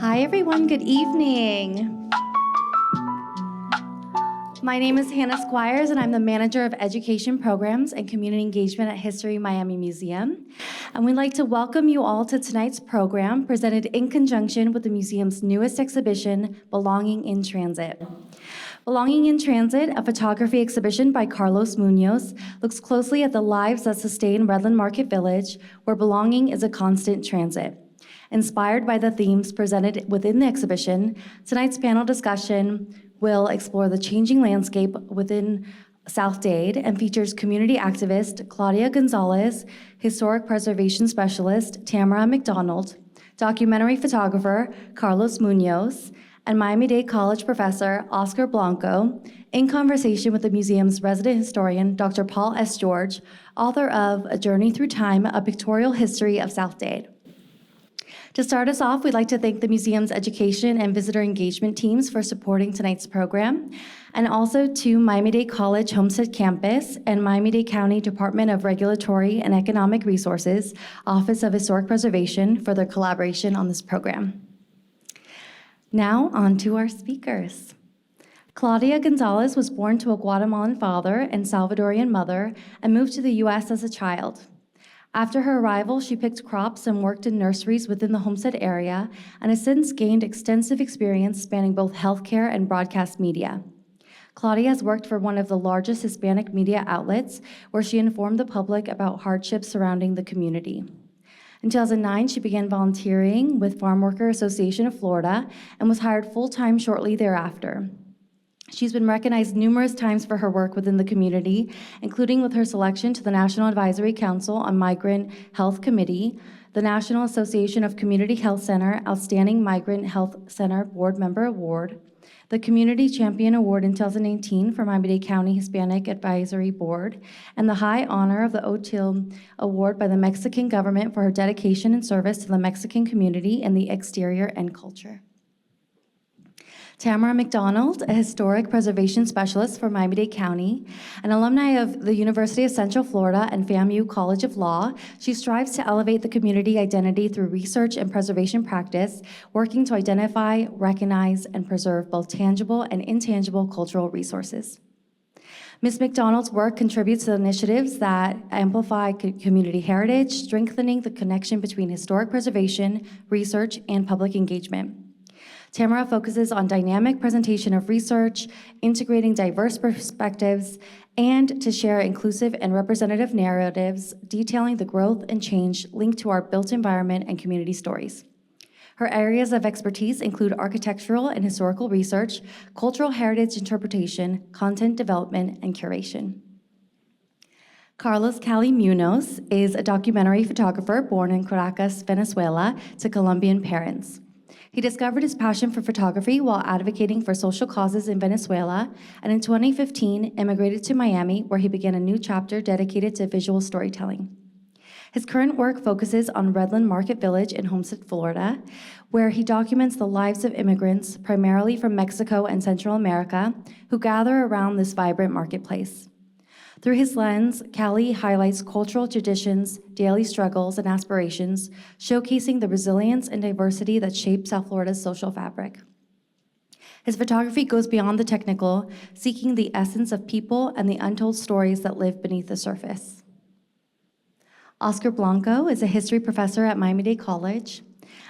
Hi everyone, good evening. My name is Hannah Squires and I'm the Manager of Education Programs and Community Engagement at History Miami Museum. And we'd like to welcome you all to tonight's program presented in conjunction with the museum's newest exhibition, Belonging in Transit. Belonging in Transit, a photography exhibition by Carlos Muñoz, looks closely at the lives that sustain Redland Market Village, where belonging is a constant transit. Inspired by the themes presented within the exhibition, tonight's panel discussion will explore the changing landscape within South Dade and features community activist Claudia Gonzalez, historic preservation specialist Tamara McDonald, documentary photographer Carlos Muñoz, and Miami-Dade College professor Oscar Blanco, in conversation with the museum's resident historian, Dr. Paul S. George, author of A Journey Through Time, A Pictorial History of South Dade. To start us off, we'd like to thank the museum's education and visitor engagement teams for supporting tonight's program, and also to Miami-Dade College Homestead Campus and Miami-Dade County Department of Regulatory and Economic Resources, Office of Historic Preservation, for their collaboration on this program. Now, on to our speakers. Claudia Gonzalez was born to a Guatemalan father and Salvadorian mother and moved to the U.S. as a child. After her arrival, she picked crops and worked in nurseries within the Homestead area and has since gained extensive experience spanning both healthcare and broadcast media. Claudia has worked for one of the largest Hispanic media outlets, where she informed the public about hardships surrounding the community. In 2009, she began volunteering with Farm Worker Association of Florida and was hired full-time shortly thereafter. She's been recognized numerous times for her work within the community, including with her selection to the National Advisory Council on Migrant Health Committee, the National Association of Community Health Center Outstanding Migrant Health Center Board Member Award, the Community Champion Award in 2018 for Miami-Dade County Hispanic Advisory Board, and the high honor of the Otil Award by the Mexican government for her dedication and service to the Mexican community in the exterior and culture. Tamara McDonald, a historic preservation specialist for Miami-Dade County, an alumni of the University of Central Florida and FAMU College of Law, she strives to elevate the community identity through research and preservation practice, working to identify, recognize, and preserve both tangible and intangible cultural resources. Ms. McDonald's work contributes to initiatives that amplify community heritage, strengthening the connection between historic preservation, research, and public engagement. Tamara focuses on dynamic presentation of research, integrating diverse perspectives, and to share inclusive and representative narratives detailing the growth and change linked to our built environment and community stories. Her areas of expertise include architectural and historical research, cultural heritage interpretation, content development, and curation. Carlos Cali Muñoz is a documentary photographer born in Caracas, Venezuela, to Colombian parents. He discovered his passion for photography while advocating for social causes in Venezuela, and in 2015 immigrated to Miami, where he began a new chapter dedicated to visual storytelling. His current work focuses on Redland Market Village in Homestead, Florida, where he documents the lives of immigrants, primarily from Mexico and Central America, who gather around this vibrant marketplace. Through his lens, Cali highlights cultural traditions, daily struggles, and aspirations, showcasing the resilience and diversity that shape South Florida's social fabric. His photography goes beyond the technical, seeking the essence of people and the untold stories that live beneath the surface. Oscar Blanco is a history professor at Miami-Dade College,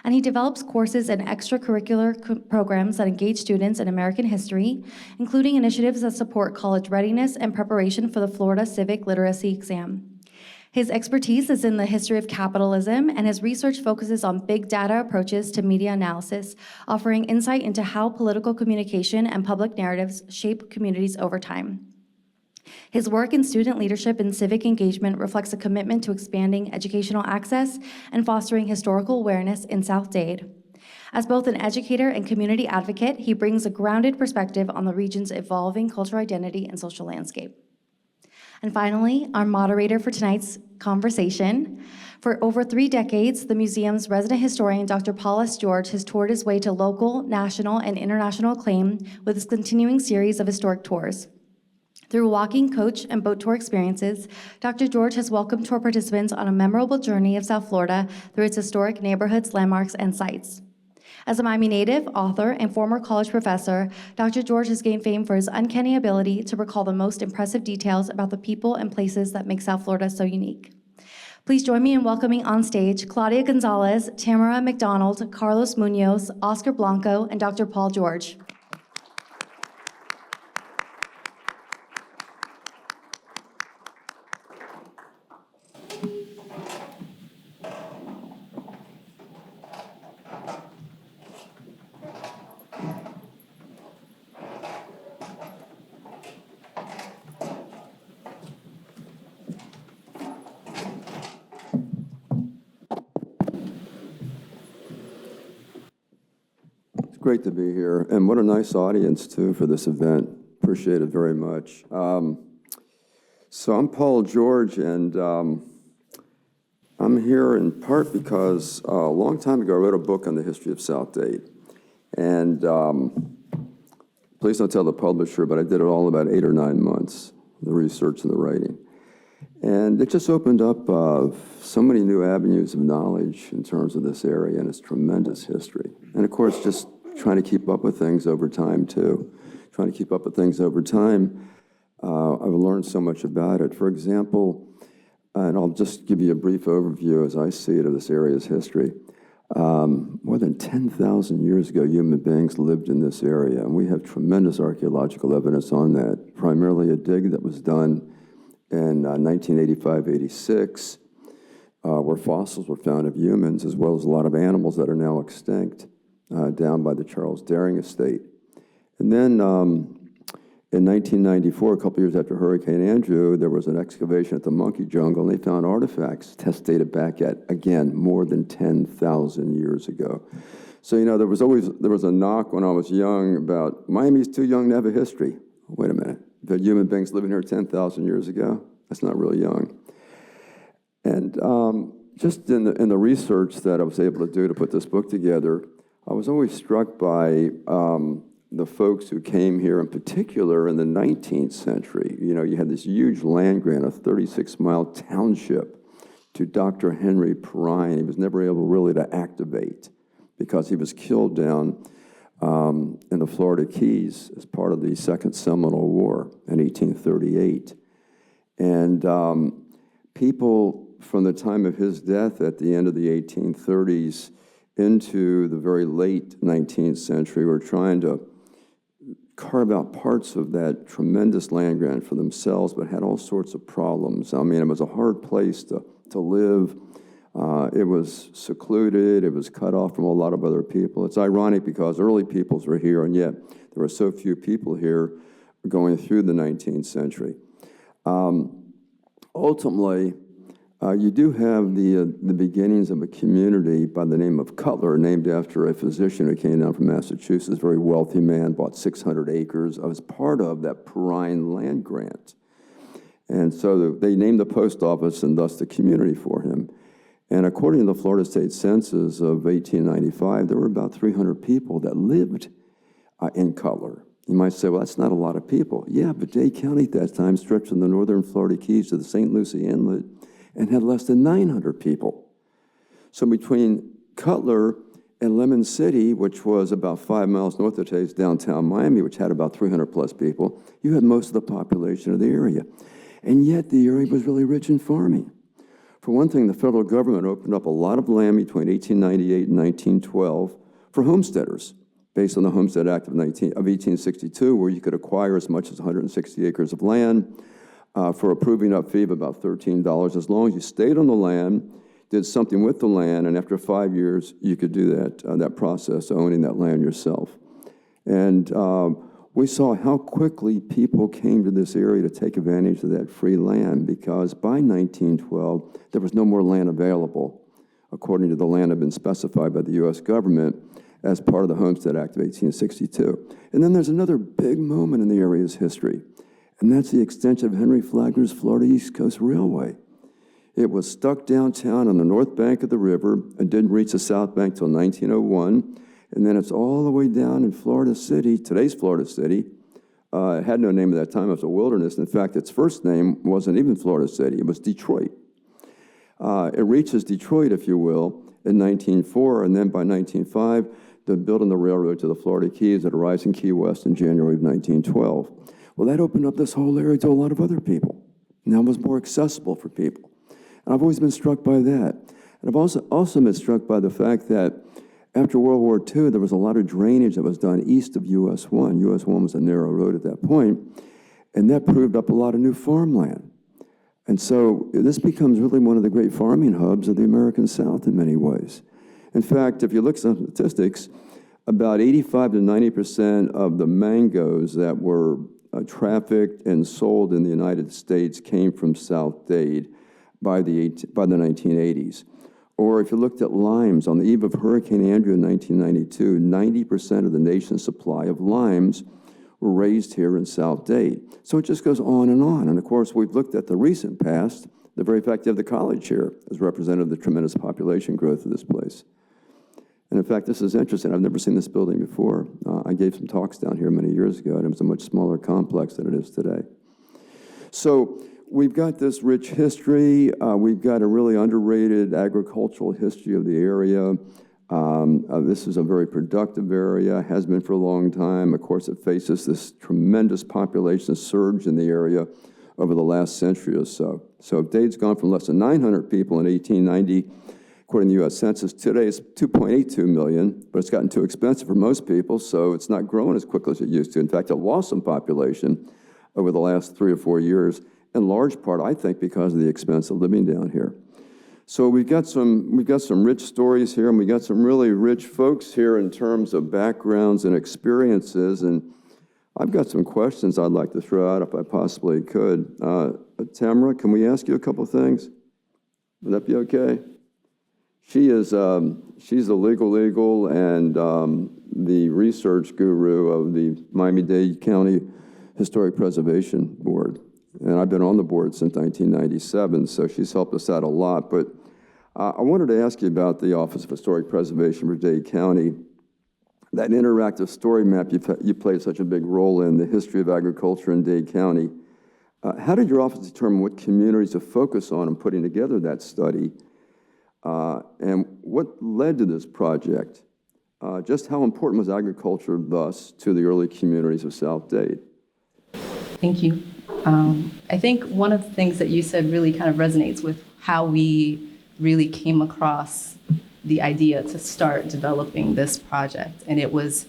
and he develops courses and extracurricular programs that engage students in American history, including initiatives that support college readiness and preparation for the Florida Civic Literacy exam. His expertise is in the history of capitalism, and his research focuses on big data approaches to media analysis, offering insight into how political communication and public narratives shape communities over time. His work in student leadership and civic engagement reflects a commitment to expanding educational access and fostering historical awareness in South Dade. As both an educator and community advocate, he brings a grounded perspective on the region's evolving cultural identity and social landscape. And finally, our moderator for tonight's conversation. For over 3 decades, the museum's resident historian, Dr. Paul S. George, has toured his way to local, national, and international acclaim with his continuing series of historic tours. Through walking, coach, and boat tour experiences, Dr. George has welcomed tour participants on a memorable journey of South Florida through its historic neighborhoods, landmarks, and sites. As a Miami native, author, and former college professor, Dr. George has gained fame for his uncanny ability to recall the most impressive details about the people and places that make South Florida so unique. Please join me in welcoming on stage Claudia Gonzalez, Tamara McDonald, Carlos Muñoz, Oscar Blanco, and Dr. Paul George. Great to be here, and what a nice audience, too, for this event. Appreciate it very much. So I'm Paul George, and I'm here in part because a long time ago I wrote a book on the history of South Dade. And please don't tell the publisher, but I did it all in about 8 or 9 months, the research and the writing. And it just opened up so many new avenues of knowledge in terms of this area and its tremendous history. And of course, just trying to keep up with things over time, too. Trying to keep up with things over time, I've learned so much about it. For example, and I'll just give you a brief overview as I see it of this area's history. More than 10,000 years ago, human beings lived in this area, and we have tremendous archaeological evidence on that, primarily a dig that was done in 1985-86, where fossils were found of humans, as well as a lot of animals that are now extinct, down by the Charles Daring estate. And then in 1994, a couple years after Hurricane Andrew, there was an excavation at the Monkey Jungle, and they found artifacts test dated back at, again, more than 10,000 years ago. So, you know, there was a knock when I was young about Miami's too young to have a history. Wait a minute. The human beings living here 10,000 years ago? That's not really young. And just in the research that I was able to do to put this book together, I was always struck by the folks who came here, in particular in the 19th century. You know, you had this huge land grant, a 36-mile township to Dr. Henry Perrine. He was never able really to activate because he was killed down in the Florida Keys as part of the Second Seminole War in 1838. And people from the time of his death at the end of the 1830s into the very late 19th century were trying to carve out parts of that tremendous land grant for themselves, but had all sorts of problems. I mean, it was a hard place to live. It was secluded. It was cut off from a lot of other people. It's ironic because early peoples were here, and yet there were so few people here going through the 19th century. Ultimately, you do have the beginnings of a community by the name of Cutler, named after a physician who came down from Massachusetts, a very wealthy man, bought 600 acres as part of that Perrine land grant. And so they named the post office and thus the community for him. And according to the Florida State Census of 1895, there were about 300 people that lived in Cutler. You might say, well, that's not a lot of people. Yeah, but Dade County at that time stretched from the northern Florida Keys to the St. Lucie Inlet and had less than 900 people. So between Cutler and Lemon City, which was about 5 miles north of today's downtown Miami, which had about 300 plus people, you had most of the population of the area. And yet the area was really rich in farming. For one thing, the federal government opened up a lot of land between 1898 and 1912 for homesteaders, based on the Homestead Act of 1862, where you could acquire as much as 160 acres of land for a proving-up fee of about $13, as long as you stayed on the land, did something with the land, and after 5 years, you could do that process, owning that land yourself. And we saw how quickly people came to this area to take advantage of that free land, because by 1912, there was no more land available, according to the land that had been specified by the U.S. government as part of the Homestead Act of 1862. And then there's another big moment in the area's history, and that's the extension of Henry Flagler's Florida East Coast Railway. It was stuck downtown on the north bank of the river and didn't reach the south bank till 1901. And then it's all the way down in Florida City, today's Florida City. It had no name at that time. It was a wilderness. In fact, its first name wasn't even Florida City. It was Detroit. It reaches Detroit, if you will, in 1904, and then by 1905, the building the railroad to the Florida Keys at a rise in Key West in January of 1912. Well, that opened up this whole area to a lot of other people. Now it was more accessible for people. And I've always been struck by that. And I've also been struck by the fact that after World War II, there was a lot of drainage that was done east of US 1. US 1 was a narrow road at that point, and that proved up a lot of new farmland. And so this becomes really one of the great farming hubs of the American South in many ways. In fact, if you look at some statistics, about 85 to 90% of the mangoes that were trafficked and sold in the United States came from South Dade by the 1980s. Or if you looked at limes, on the eve of Hurricane Andrew in 1992, 90% of the nation's supply of limes were raised here in South Dade. So it just goes on. And of course, we've looked at the recent past, the very fact you have the college here as representative of the tremendous population growth of this place. And in fact, this is interesting. I've never seen this building before. I gave some talks down here many years ago, and it was a much smaller complex than it is today. So we've got this rich history. We've got a really underrated agricultural history of the area. This is a very productive area, has been for a long time. Of course, it faces this tremendous population surge in the area over the last century or so. So Dade's gone from less than 900 people in 1890, according to the U.S. Census. Today it's 2.82 million, but it's gotten too expensive for most people, so it's not growing as quickly as it used to. In fact, it lost some population over the last 3 or 4 years, in large part, I think, because of the expense of living down here. So we've got some rich stories here, and we got some really rich folks here in terms of backgrounds and experiences, and I've got some questions I'd like to throw out if I possibly could. Tamara, can we ask you a couple things? Would that be okay? She's the legal and the research guru of the Miami-Dade County Historic Preservation Board. And I've been on the board since 1997, so she's helped us out a lot. But I wanted to ask you about the Office of Historic Preservation for Dade County. That interactive story map you played such a big role in, the history of agriculture in Dade County. How did your office determine what communities to focus on in putting together that study? And what led to this project? Just how important was agriculture thus to the early communities of South Dade? Thank you. I think one of the things that you said really kind of resonates with how we really came across the idea to start developing this project. And it was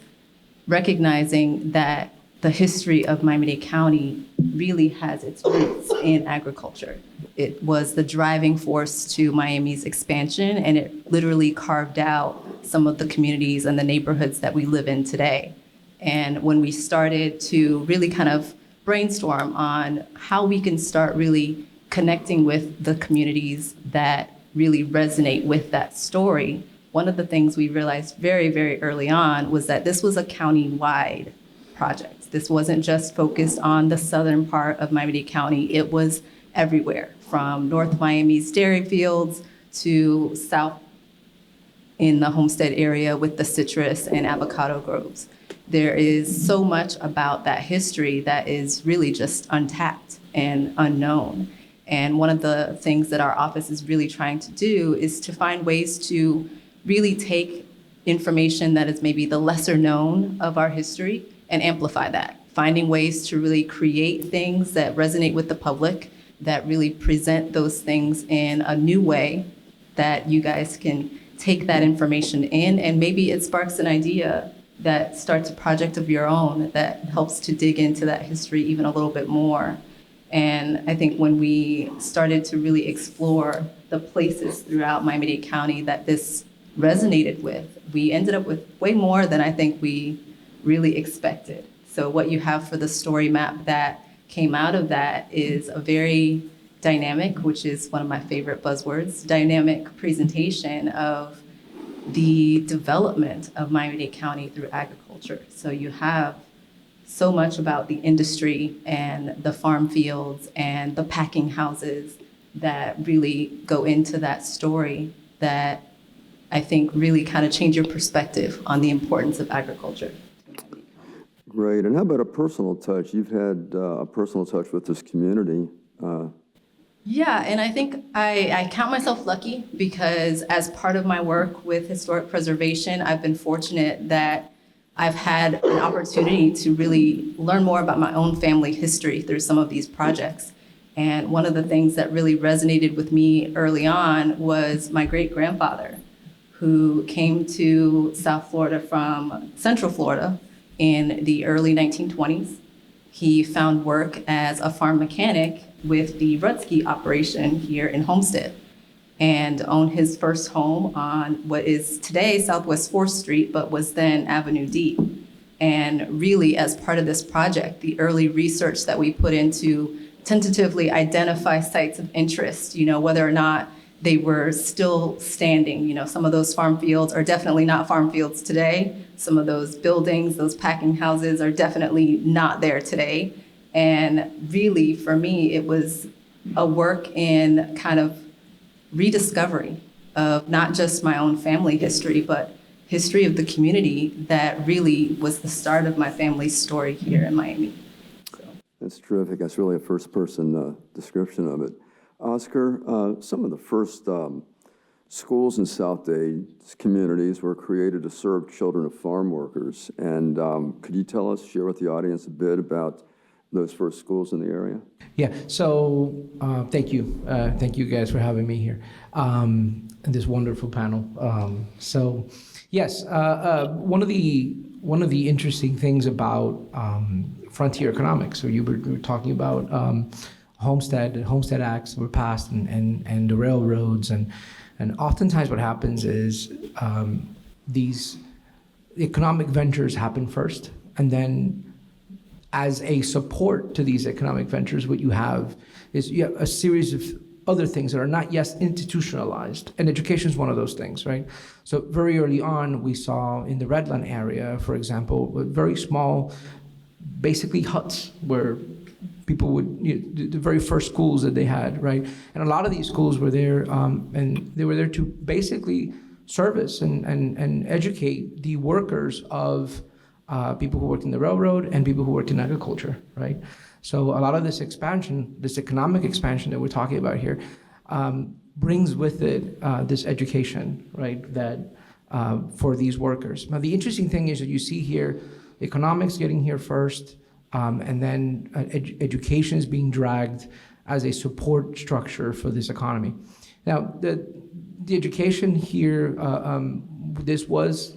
recognizing that the history of Miami-Dade County really has its roots in agriculture. It was the driving force to Miami's expansion, and it literally carved out some of the communities and the neighborhoods that we live in today. And when we started to really kind of brainstorm on how we can start really connecting with the communities that really resonate with that story, one of the things we realized very, very early on was that this was a county-wide project. This wasn't just focused on the southern part of Miami-Dade County. It was everywhere, from North Miami's dairy fields to south in the Homestead area with the citrus and avocado groves. There is so much about that history that is really just untapped and unknown. And one of the things that our office is really trying to do is to find ways to really take information that is maybe the lesser known of our history and amplify that, finding ways to really create things that resonate with the public, that really present those things in a new way that you guys can take that information in, and maybe it sparks an idea that starts a project of your own that helps to dig into that history even a little bit more. And I think when we started to really explore the places throughout Miami-Dade County that this resonated with, we ended up with way more than I think we really expected. So what you have for the story map that came out of that is a very dynamic, which is one of my favorite buzzwords, dynamic presentation of the development of Miami-Dade County through agriculture. So you have so much about the industry and the farm fields and the packing houses that really go into that story that I think really kind of change your perspective on the importance of agriculture. Great. And how about a personal touch? You've had a personal touch with this community. Yeah, and I think I count myself lucky because as part of my work with historic preservation, I've been fortunate that I've had an opportunity to really learn more about my own family history through some of these projects. And one of the things that really resonated with me early on was my great-grandfather, who came to South Florida from Central Florida in the early 1920s. He found work as a farm mechanic with the Rutsky operation here in Homestead and owned his first home on what is today Southwest 4th Street, but was then Avenue D. And really, as part of this project, the early research that we put into tentatively identify sites of interest, whether or not they were still standing. Some of those farm fields are definitely not farm fields today. Some of those buildings, those packing houses are definitely not there today. And really, for me, it was a work in kind of rediscovery of not just my own family history, but history of the community that really was the start of my family's story here in Miami. That's terrific. That's really a first-person description of it. Oscar, some of the first schools in South Dade communities were created to serve children of farm workers. And could you share with the audience a bit about those first schools in the area? Yeah, so thank you. Thank you guys for having me here and this wonderful panel. So yes, one of the interesting things about frontier economics, so you were talking about Homestead Acts were passed and the railroads, and oftentimes what happens is these economic ventures happen first, and then as a support to these economic ventures, what you have is you have a series of other things that are not yet institutionalized, and education is one of those things, right? So very early on, we saw in the Redland area, for example, very small, basically huts where people would, the very first schools that they had, right? And a lot of these schools were there, and they were there to basically service and educate the workers of people who worked in the railroad and people who worked in agriculture, right? So a lot of this expansion, this economic expansion that we're talking about here, brings with it this education, right, that for these workers. Now, the interesting thing is that you see here, economics getting here first, and then education is being dragged as a support structure for this economy. Now, the education here, this was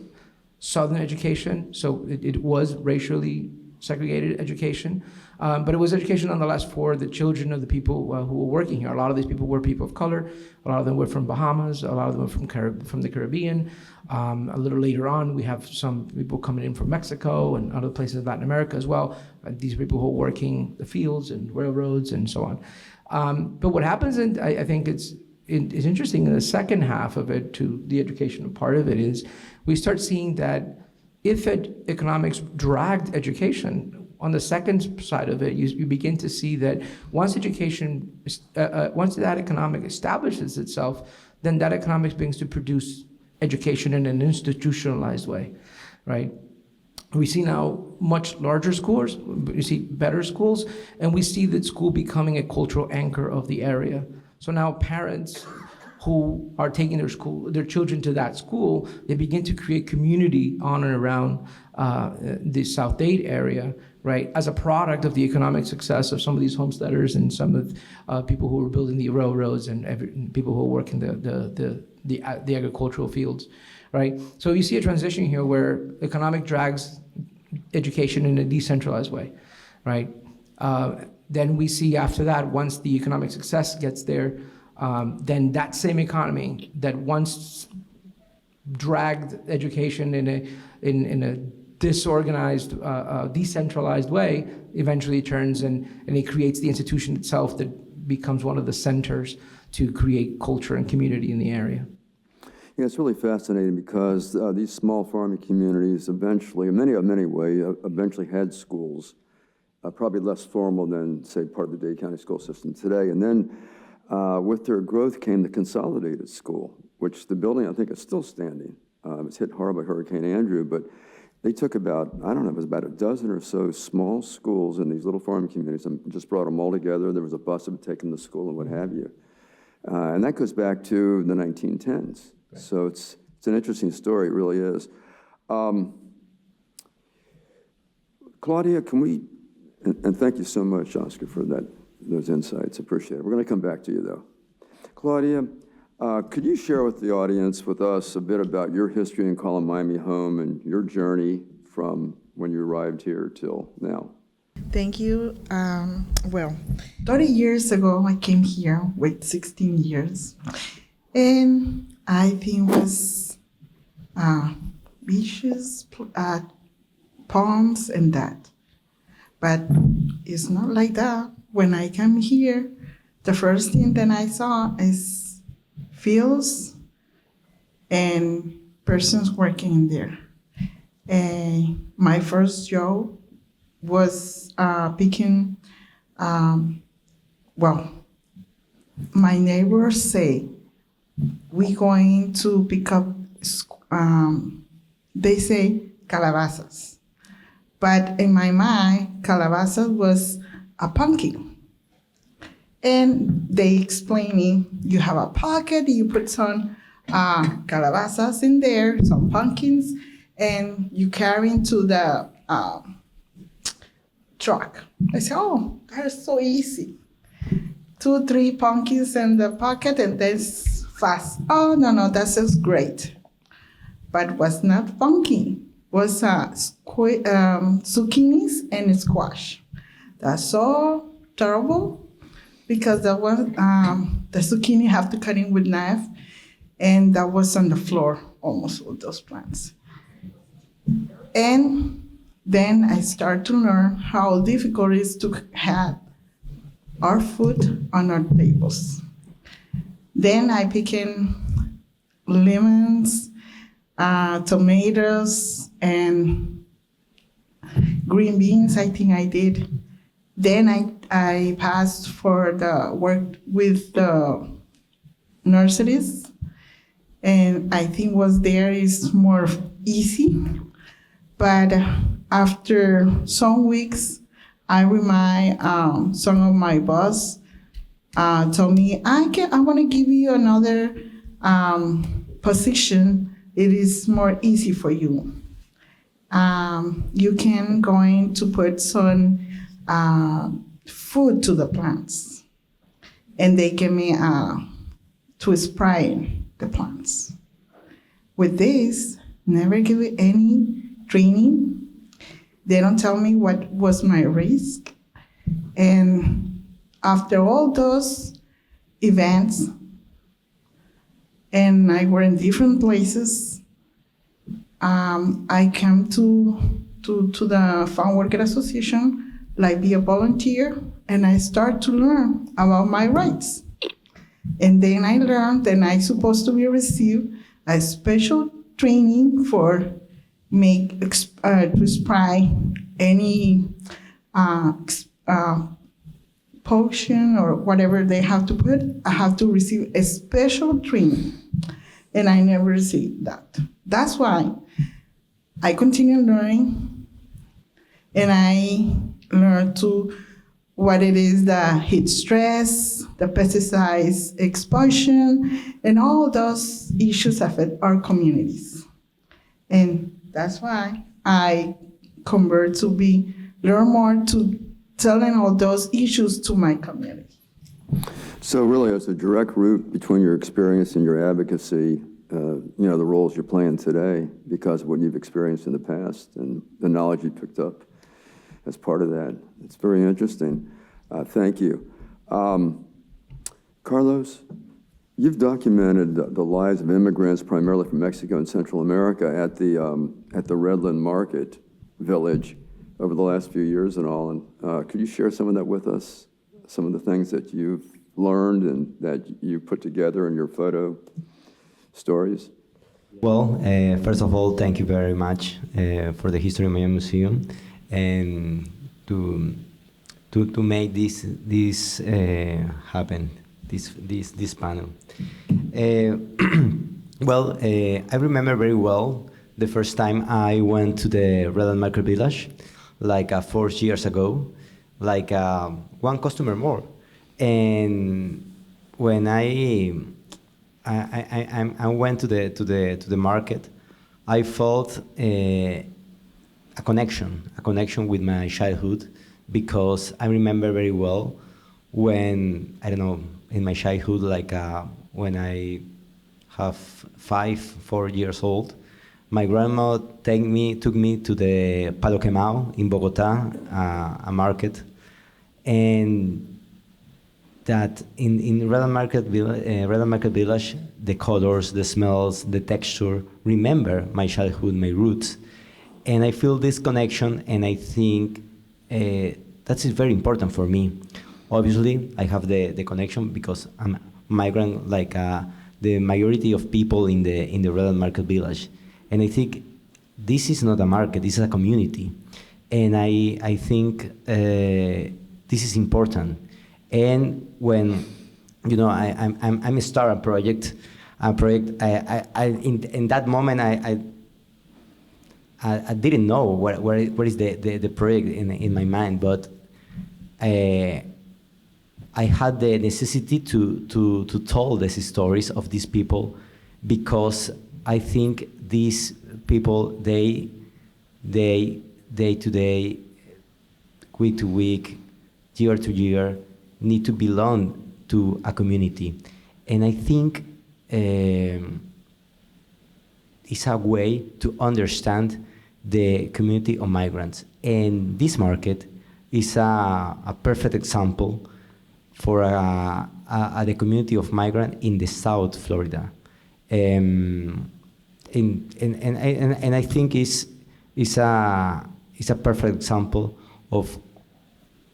Southern education, so it was racially segregated education, but it was education nonetheless for the children of the people who were working here. A lot of these people were people of color. A lot of them were from Bahamas. A lot of them were from the Caribbean. A little later on, we have some people coming in from Mexico and other places in Latin America as well. These people who are working the fields and railroads and so on. But what happens, and I think it's interesting in the second half of it, to the educational part of it, is we start seeing that if economics dragged education, on the second side of it, you begin to see that once education, once that economic establishes itself, then that economics begins to produce education in an institutionalized way, right? We see now much larger schools, we see better schools, and we see that school becoming a cultural anchor of the area. So now parents who are taking their children to that school, they begin to create community on and around the South Dade area, right? As a product of the economic success of some of these homesteaders and some of people who were building the railroads and people who work in the agricultural fields, right? So you see a transition here where economic drags education in a decentralized way, right? Then we see after that, once the economic success gets there, then that same economy that once dragged education in a disorganized, decentralized way, eventually turns and it creates the institution itself that becomes one of the centers to create culture and community in the area. Yeah, it's really fascinating because these small farming communities eventually, many of them anyway, eventually had schools, probably less formal than, say, part of the Dade County school system today. And then with their growth came the consolidated school, which the building, I think, is still standing. It's hit hard by Hurricane Andrew, but they took about, I don't know, it was about a dozen or so small schools in these little farm communities and just brought them all together. There was a bus that would take them to school and what have you. And that goes back to the 1910s. Right. So it's an interesting story, it really is. Claudia, can we, and thank you so much, Oscar, for those insights. Appreciate it. We're going to come back to you, though. Claudia, could you share with the audience, with us, a bit about your history in calling Miami home and your journey from when you arrived here till now? Thank you. Well, 30 years ago, I came here with 16 years. And I think it was beaches, ponds, and that. But it's not like that. When I came here, the first thing that I saw is fields and persons working in there. And my first job was picking, well, my neighbors say, we're going to pick up, they say calabazas. But in my mind, calabaza was a pumpkin. And they explain me, you have a pocket, you put some calabazas in there, some pumpkins, and you carry into the truck. I said, oh, that is so easy. 2, 3 pumpkins in the pocket and then fast. Oh, no, that sounds great. But was not pumpkin. Was zucchinis and squash. That's so terrible because the zucchini have to cut in with knife, and that was on the floor, almost all those plants. And then I started to learn how difficult it is to have our food on our tables. Then I became lemons, tomatoes, and green beans, I think I did. Then I passed for the work with the nurseries, and I think was there is more easy. But after some weeks, I remind some of my boss told me, I want to give you another position. It is more easy for you. You can going to put some food to the plants, and they give me to spray the plants. With this, never give it any training. They don't tell me what was my risk. And after all those events, and I were in different places, I came to the Farm Worker Association, like be a volunteer, and I start to learn about my rights. And then I learned that I supposed to be receive a special training for to spray any potion or whatever they have to put. I have to receive a special training, and I never received that. That's why I continue learning, and I learned to what it is, the heat stress, the pesticides exposure, and all those issues affect our communities. And that's why I convert to learn more to telling all those issues to my community. So really, it's a direct route between your experience and your advocacy, the roles you're playing today because of what you've experienced in the past and the knowledge you picked up as part of that. It's very interesting. Thank you. Carlos, you've documented the lives of immigrants, primarily from Mexico and Central America, at the Redland Market Village over the last few years and all. And could you share some of that with us? Some of the things that you've learned and that you put together in your photo stories? Well, first of all, thank you very much for the History of Miami Museum and to make this happen, this panel. Well, I remember very well the first time I went to the Redland Market Village, like 4 years ago, like one customer more. And when I went to the market, I felt a connection with my childhood, because I remember very well when, I don't know, in my childhood, like when I have 4 years old, my grandma took me to the Palo Quemao in Bogota, a market, and that in Redland Market Village, the colors, the smells, the texture, remember my childhood, my roots. And I feel this connection, and I think that's very important for me. Obviously, I have the connection because I'm a migrant, like the majority of people in the Redland Market Village. And I think this is not a market, this is a community. And I think this is important. And when, you know, I'm start a project, in that moment I didn't know where is the project in my mind, but I had the necessity to tell these stories of these people, because I think these people, day to day, week to week, year to year, need to belong to a community. And I think it's a way to understand the community of migrants. And this market is a perfect example for the community of migrants in the South Florida. And I think it's a perfect example of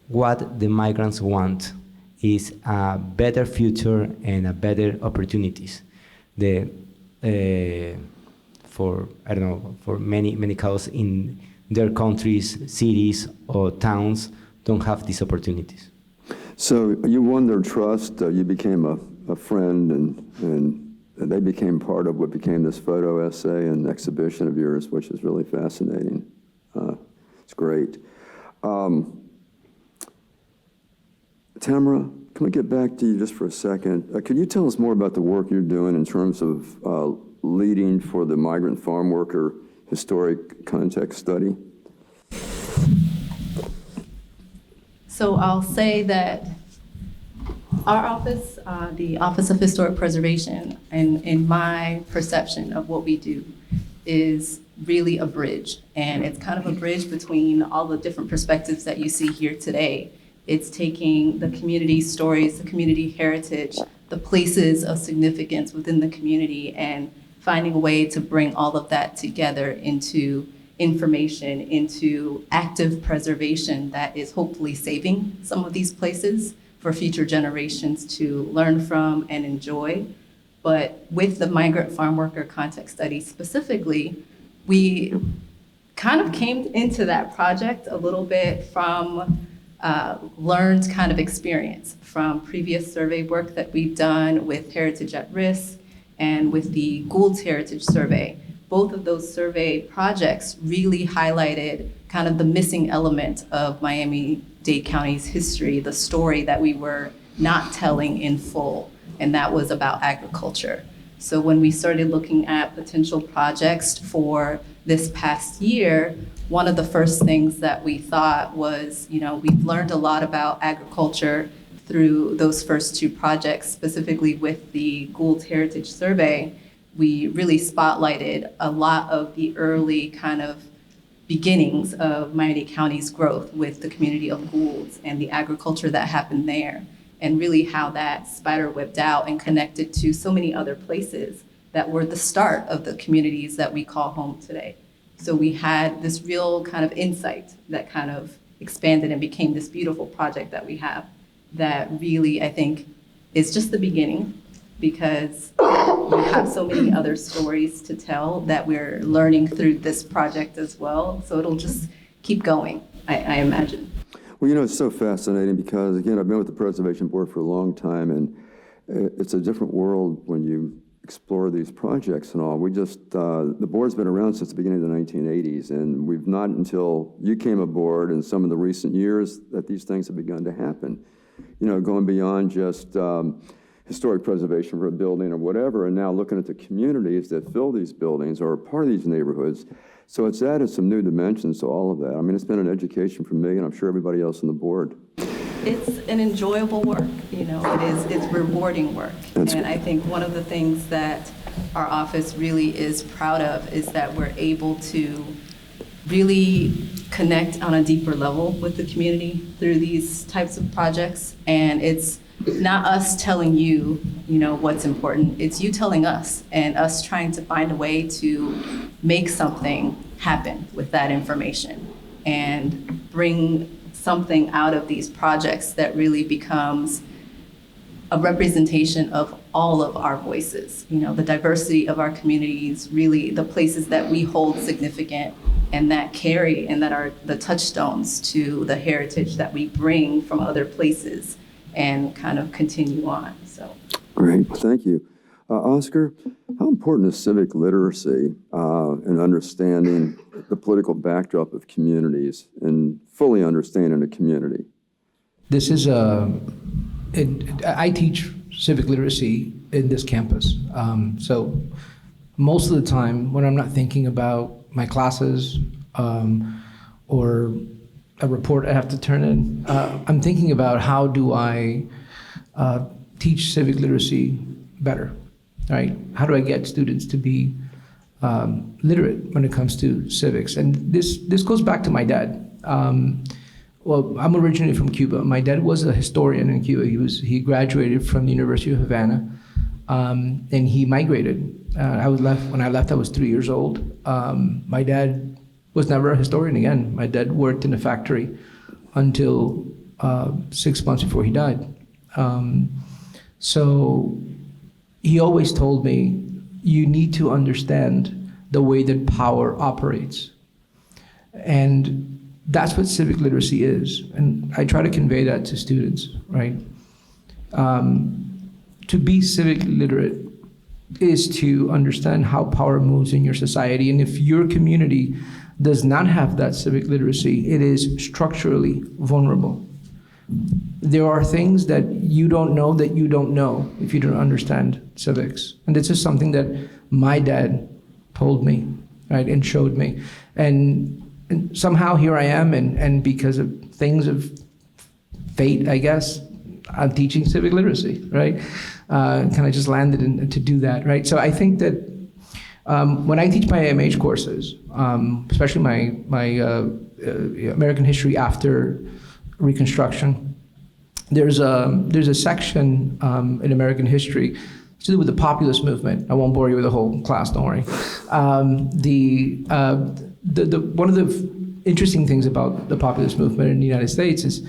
what the migrants want is a better future and a better opportunities. For many causes in their countries, cities, or towns don't have these opportunities. So you won their trust, you became a friend, and they became part of what became this photo essay and exhibition of yours, which is really fascinating. It's great. Tamara, can we get back to you just for a second? Could you tell us more about the work you're doing in terms of leading for the migrant farm worker historic context study? So I'll say that our office, the Office of Historic Preservation, and in my perception of what we do, is really a bridge. And it's kind of a bridge between all the different perspectives that you see here today. It's taking the community stories, the community heritage, the places of significance within the community, and finding a way to bring all of that together into information, into active preservation that is hopefully saving some of these places for future generations to learn from and enjoy. But with the migrant farm worker context study specifically, we kind of came into that project a little bit from learned kind of experience from previous survey work that we've done with Heritage at Risk and with the Gould's Heritage Survey. Both of those survey projects really highlighted kind of the missing element of Miami-Dade County's history, the story that we were not telling in full, and that was about agriculture. So when we started looking at potential projects for this past year, one of the first things that we thought was, we've learned a lot about agriculture through those first two projects, specifically with the Gould's Heritage Survey. We really spotlighted a lot of the early kind of beginnings of Miami-Dade County's growth with the community of Gould's and the agriculture that happened there, and really how that spider-webbed out and connected to so many other places that were the start of the communities that we call home today. So we had this real kind of insight that kind of expanded and became this beautiful project that we have that really, I think, is just the beginning, because we have so many other stories to tell that we're learning through this project as well. So it'll just keep going, I imagine. Well, it's so fascinating because, again, I've been with the Preservation Board for a long time, and it's a different world when you explore these projects and all. We just, the board's been around since the beginning of the 1980s, and we've not until you came aboard in some of the recent years that these things have begun to happen. You know, going beyond just historic preservation for a building or whatever, and now looking at the communities that fill these buildings or are part of these neighborhoods. So it's added some new dimensions to all of that. I mean, it's been an education for me, and I'm sure everybody else on the board. It's an enjoyable work, you know, it's rewarding work. And I think one of the things that our office really is proud of is that we're able to really connect on a deeper level with the community through these types of projects. And it's not us telling you, you know, what's important. It's you telling us and us trying to find a way to make something happen with that information and bring something out of these projects that really becomes a representation of all of our voices. You know, the diversity of our communities, really the places that we hold significant and that carry and that are the touchstones to the heritage that we bring from other places and kind of continue on, so. Great, thank you. Oscar, how important is civic literacy in understanding the political backdrop of communities and fully understanding a community? This is I teach civic literacy in this campus. So most of the time when I'm not thinking about my classes or a report I have to turn in, I'm thinking about how do I teach civic literacy better, right? How do I get students to be literate when it comes to civics? And this goes back to my dad. Well, I'm originally from Cuba. My dad was a historian in Cuba. He graduated from the University of Havana, and he migrated. When I left, I was 3 years old. My dad was never a historian again. My dad worked in a factory until 6 months before he died. So he always told me, you need to understand the way that power operates. And that's what civic literacy is. And I try to convey that to students, right? To be civic literate is to understand how power moves in your society. And if your community does not have that civic literacy, it is structurally vulnerable. There are things that you don't know if you don't understand civics. And this is something that my dad told me, right, and showed me. And somehow here I am, and because of things of fate, I guess, I'm teaching civic literacy, right? Kind of just landed to do that, right? So I think that when I teach my AMH courses, especially my American history after Reconstruction, there's a section in American history to do with the populist movement. I won't bore you with the whole class, don't worry. One of the interesting things about the populist movement in the United States is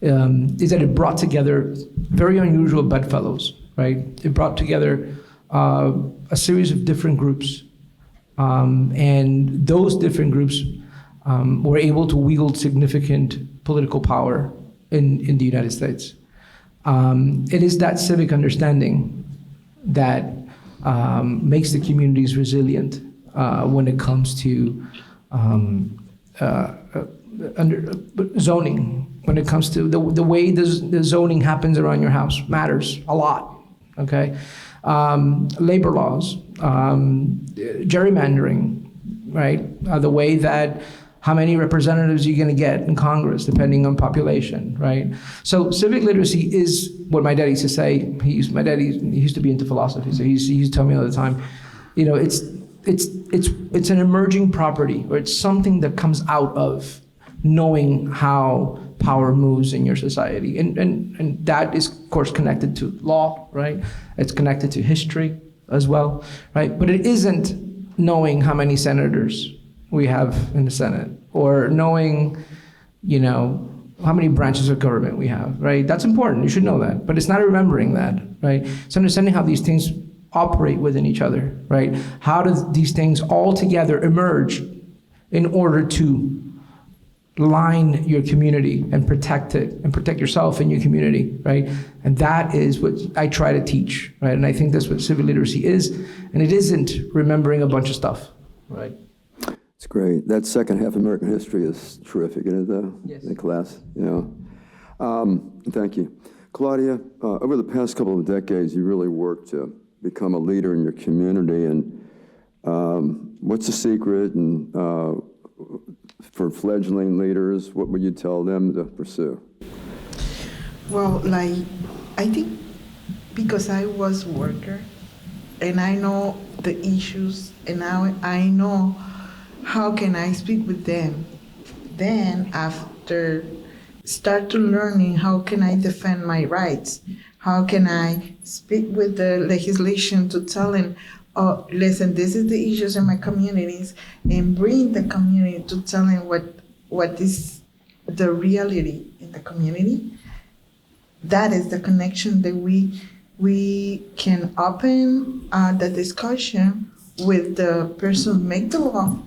that it brought together very unusual bedfellows, right? It brought together a series of different groups, and those different groups were able to wield significant political power in the United States. It is that civic understanding that makes the communities resilient when it comes to zoning. When it comes to the way the zoning happens around your house matters a lot, okay? Labor laws, gerrymandering, right? The way that how many representatives you're going to get in Congress, depending on population, right? So civic literacy is what my dad used to say. He used to be into philosophy, so he used to tell me all the time, you know, it's an emerging property, or it's something that comes out of knowing how power moves in your society. And that is, of course, connected to law, right? It's connected to history as well, right? But it isn't knowing how many senators we have in the Senate, or knowing, you know, how many branches of government we have, right? That's important, you should know that, but it's not remembering that, right? It's understanding how these things operate within each other, right? How do these things all together emerge in order to line your community and protect it and protect yourself and your community, right? And that is what I try to teach, right? And I think that's what civic literacy is. And it isn't remembering a bunch of stuff, right? It's great. That second half of American history is terrific, isn't it, though? Yes. In class, thank you. Claudia, over the past couple of decades, you really worked to become a leader in your community. And what's the secret? And for fledgling leaders, what would you tell them to pursue? Well, I think because I was a worker and I know the issues and now I know how can I speak with them. Then after start to learning how can I defend my rights, how can I speak with the legislation to tell them, oh, listen, this is the issues in my communities, and bring the community to tell them what is the reality in the community. That is the connection that we can open the discussion with the person who make the law,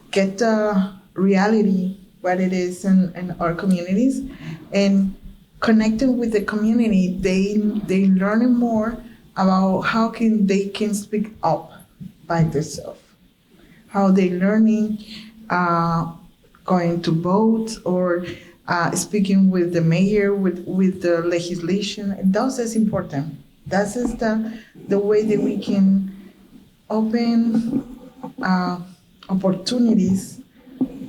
get the reality, what it is in our communities, and connecting with the community, they learn more about how they can speak up by themselves, how they learning going to vote or speaking with the mayor, with the legislation. And that is important. That is the way that we can open opportunities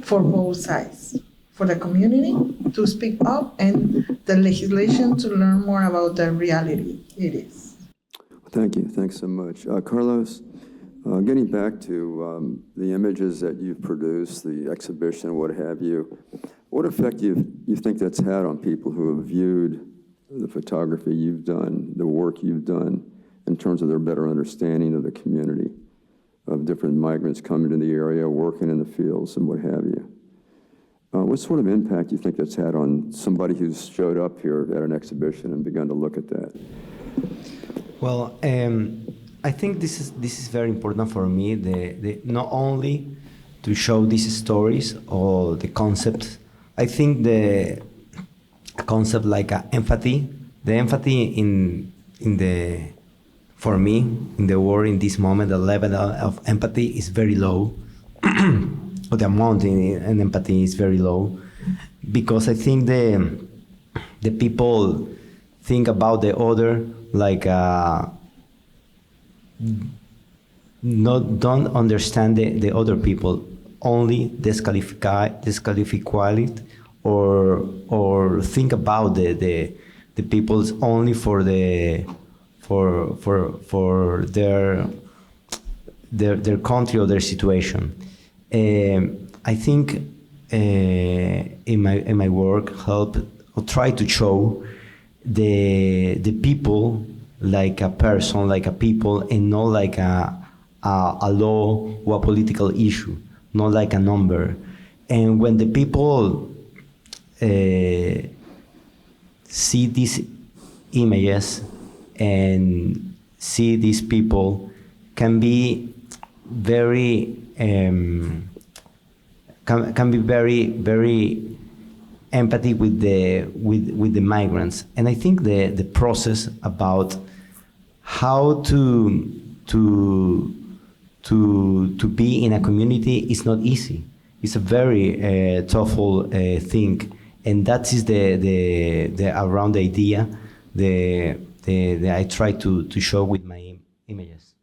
for both sides, for the community to speak up and the legislation to learn more about the reality it is. Thank you. Thanks so much. Carlos, getting back to the images that you've produced, the exhibition, what have you, what effect you think that's had on people who have viewed the photography you've done, the work you've done, in terms of their better understanding of the community, of different migrants coming to the area, working in the fields, and what have you? What sort of impact do you think that's had on somebody who's showed up here at an exhibition and begun to look at that? Well, I think this is very important for me. The not only to show these stories or the concepts. I think the concept like empathy, the empathy in the for me in the world in this moment, the level of empathy is very low. Or the amount in empathy is very low, because I think the people think about the other like don't understand the other people, only disqualify it, or think about the people's only for their country or their situation. I think in my work help or try to show the people like a person, like a people, and not like a law or a political issue, not like a number. And when the people see these images and see these people, can be very can be very empathy with the migrants. And I think the process about how to be in a community is not easy. It's a very tough thing, and that is the around the idea the I try to show with my images.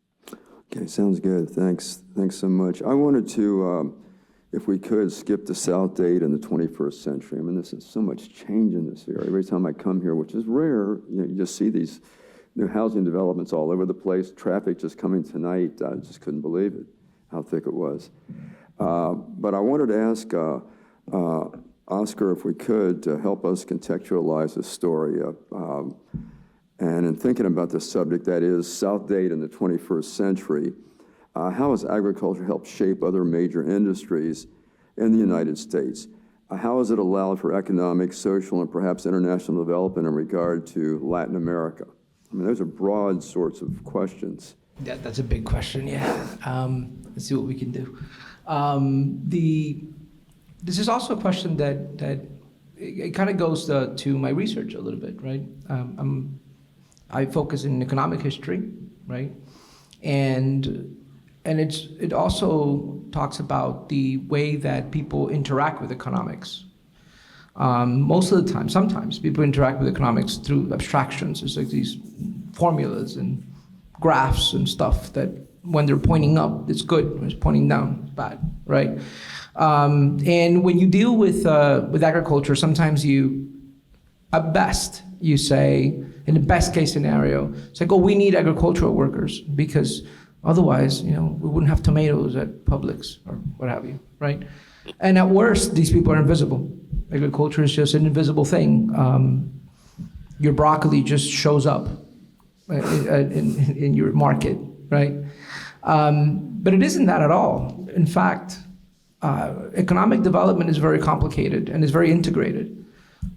Okay, sounds good. Thanks so much. I wanted to, if we could, skip to South Dade in the 21st century. I mean, there's so much change in this area. Every time I come here, which is rare, you just see these new housing developments all over the place. Traffic just coming tonight, I just couldn't believe it, how thick it was. But I wanted to ask Oscar, if we could, to help us contextualize this story. And in thinking about this subject, that is South Dade in the 21st century, how has agriculture helped shape other major industries in the United States? How has it allowed for economic, social, and perhaps international development in regard to Latin America? I mean, those are broad sorts of questions. Yeah, that's a big question, yeah. Let's see what we can do. this is also a question that it kind of goes to my research a little bit, right? I focus in economic history, right? And it also talks about the way that people interact with economics. Most of the time, sometimes people interact with economics through abstractions. It's like these formulas and graphs and stuff that when they're pointing up, it's good. When it's pointing down, it's bad, right? And when you deal with agriculture, sometimes at best, you say, in the best case scenario, it's like, oh, we need agricultural workers because otherwise, we wouldn't have tomatoes at Publix or what have you, right? And at worst, these people are invisible. Agriculture is just an invisible thing. Your broccoli just shows up in your market, right? But it isn't that at all. In fact, economic development is very complicated and is very integrated.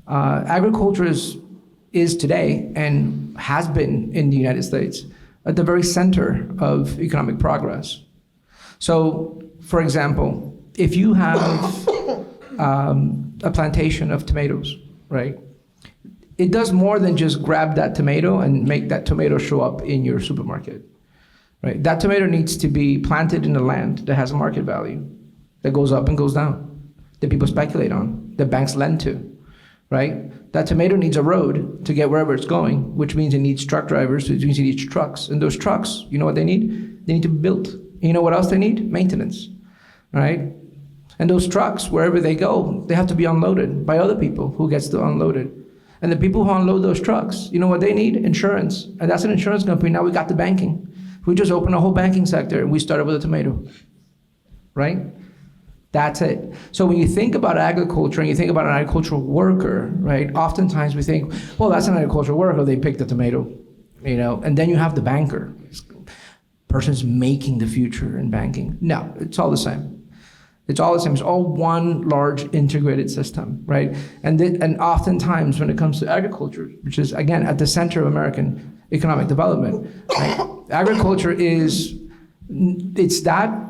Agriculture is today and has been in the United States at the very center of economic progress. So, for example, if you have a plantation of tomatoes, right? It does more than just grab that tomato and make that tomato show up in your supermarket, right? That tomato needs to be planted in a land that has a market value, that goes up and goes down, that people speculate on, that banks lend to, right? That tomato needs a road to get wherever it's going, which means it needs truck drivers, which means it needs trucks. And those trucks, you know what they need? They need to be built. And you know what else they need? Maintenance, right? And those trucks, wherever they go, they have to be unloaded by other people who gets to unload it. And the people who unload those trucks, you know what they need? Insurance. And that's an insurance company. Now we got the banking. We just opened a whole banking sector and we started with a tomato, right? That's it. So when you think about agriculture and you think about an agricultural worker, right? Oftentimes we think, well, that's an agricultural worker. They picked the tomato, and then you have the banker. Person's making the future in banking. No, it's all the same. It's all the same. It's all one large integrated system, right? And oftentimes when it comes to agriculture, which is, again, at the center of American economic development, right? Agriculture it's that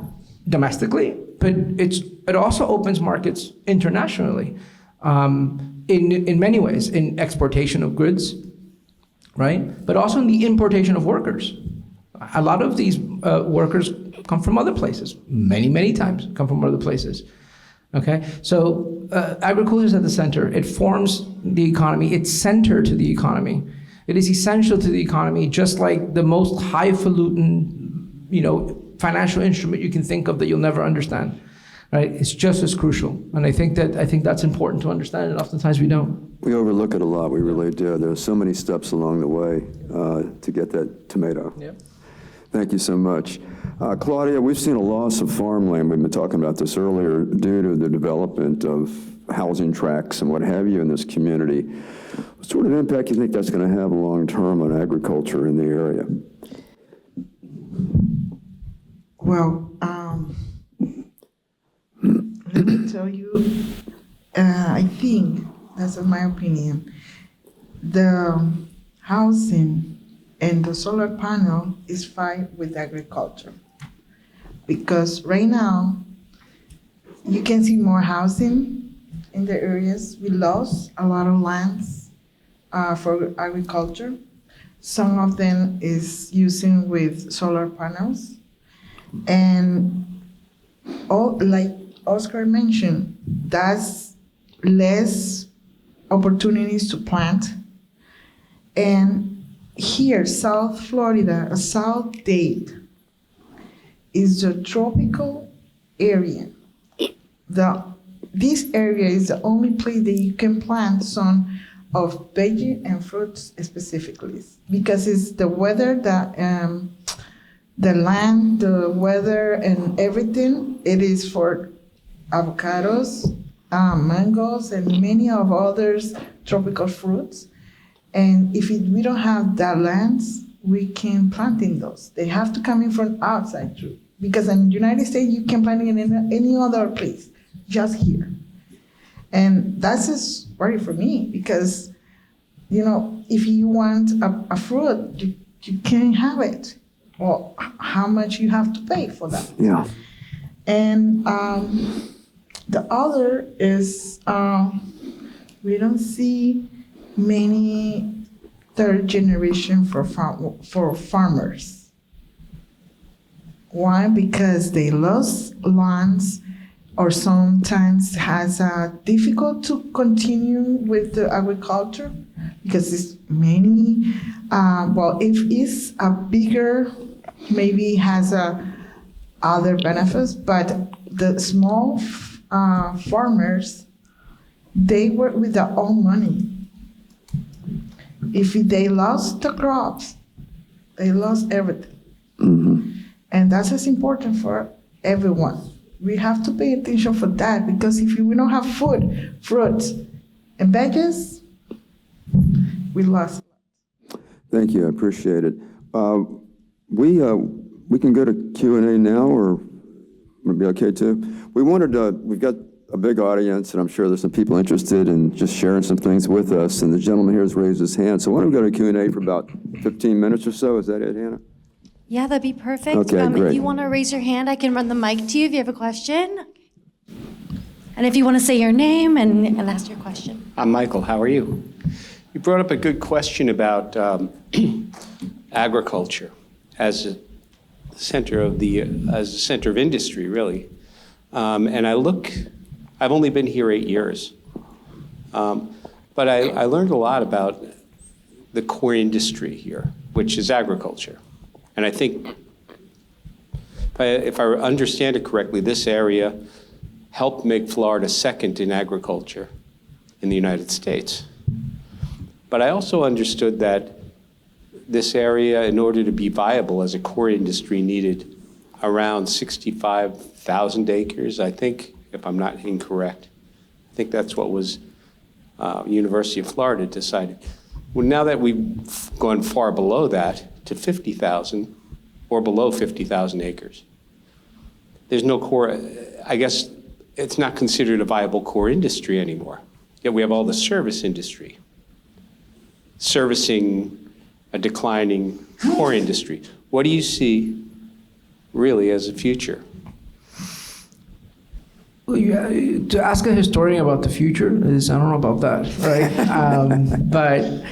domestically, but it also opens markets internationally in many ways, in exportation of goods, right? But also in the importation of workers. A lot of these workers come from other places. Many times come from other places. Okay, so agriculture is at the center. It forms the economy. It's center to the economy. It is essential to the economy, just like the most highfalutin, financial instrument you can think of that you'll never understand. Right? It's just as crucial, and I think that's important to understand, and oftentimes we don't. We overlook it a lot. We really do. There are so many steps along the way to get that tomato. Yep. Thank you so much. Claudia, we've seen a loss of farmland. We've been talking about this earlier due to the development of housing tracts and what have you in this community. What sort of impact do you think that's going to have long-term on agriculture in the area? Well, let me tell you, I think, that's in my opinion, the housing and the solar panel is fine with agriculture. Because right now, you can see more housing in the areas. We lost a lot of lands for agriculture. Some of them is using with solar panels. And like Oscar mentioned, that's less opportunities to plant. And here, South Florida, South Dade, is a tropical area. This area is the only place that you can plant some of veggie and fruits specifically, because it's the weather that the land, the weather, and everything. It is for avocados, mangoes, and many of others tropical fruits. And if we don't have that lands, we can plant in those. They have to come in from outside too. Because in the United States, you can plant in any other place, just here. And that's just worry for me because, if you want a fruit, you can't have it. Well, how much you have to pay for that? Yeah. And The other is we don't see many third generation for farmers. Why? Because they lost lands, or sometimes has difficult to continue with the agriculture because it's many. If it's a bigger, maybe has other benefits, but the small farmers, they work with their own money. If they lost the crops, they lost everything. Mm-hmm. And that's as important for everyone. We have to pay attention for that, because if we don't have food, fruits, and veggies, we lost. Thank you, I appreciate it. We can go to Q&A now, or would it be okay too? We've got a big audience, and I'm sure there's some people interested in just sharing some things with us, and the gentleman here has raised his hand. So why don't we go to Q&A for about 15 minutes or so? Is that it, Hannah? Yeah, that'd be perfect. Okay, If great. you want to raise your hand, I can run the mic to you if you have a question. And if you want to say your name and ask your question. I'm Michael. How are you? You brought up a good question about agriculture as a center of industry, really. And I've only been here 8 years, but I learned a lot about the core industry here, which is agriculture. And I think, if I understand it correctly, this area helped make Florida second in agriculture in the United States. But I also understood that this area, in order to be viable as a core industry, needed around 65,000 acres, I think, if I'm not incorrect. I think that's what was University of Florida decided. Well, now that we've gone far below that, to 50,000 or below 50,000 acres, there's no core, I guess it's not considered a viable core industry anymore. Yet we have all the service industry servicing a declining core industry. What do you see really as a future? Well, to ask a historian about the future is, I don't know about that, right? But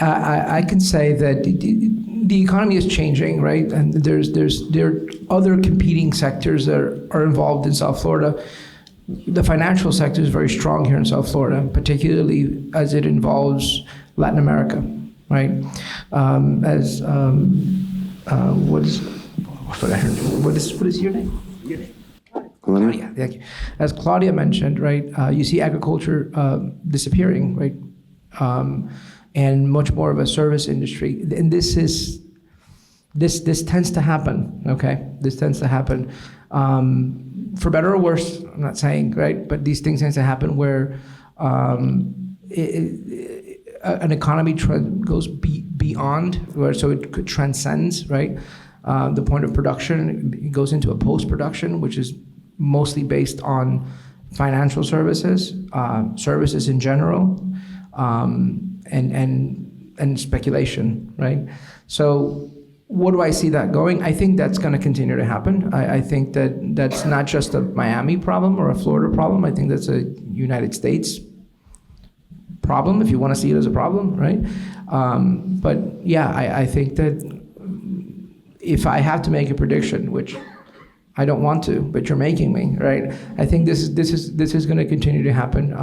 I can say that the economy is changing, right? And there are other competing sectors that are involved in South Florida. The financial sector is very strong here in South Florida, particularly as it involves Latin America, right? What is your name? Claudia, thank you. As Claudia mentioned, right, you see agriculture disappearing, right, and much more of a service industry. And this tends to happen. Okay, this tends to happen, for better or worse. I'm not saying, right, but these things tend to happen where an economy goes beyond, so it transcends, right, the point of production. It goes into a post-production, which is mostly based on financial services, services in general, and speculation, right? So what do I see that going? I think that's going to continue to happen. I think that's not just a Miami problem or a Florida problem. I think that's a United States problem, if you want to see it as a problem, right? But yeah, I think that if I have to make a prediction, which I don't want to, but you're making me, right? I think this is going to continue to happen,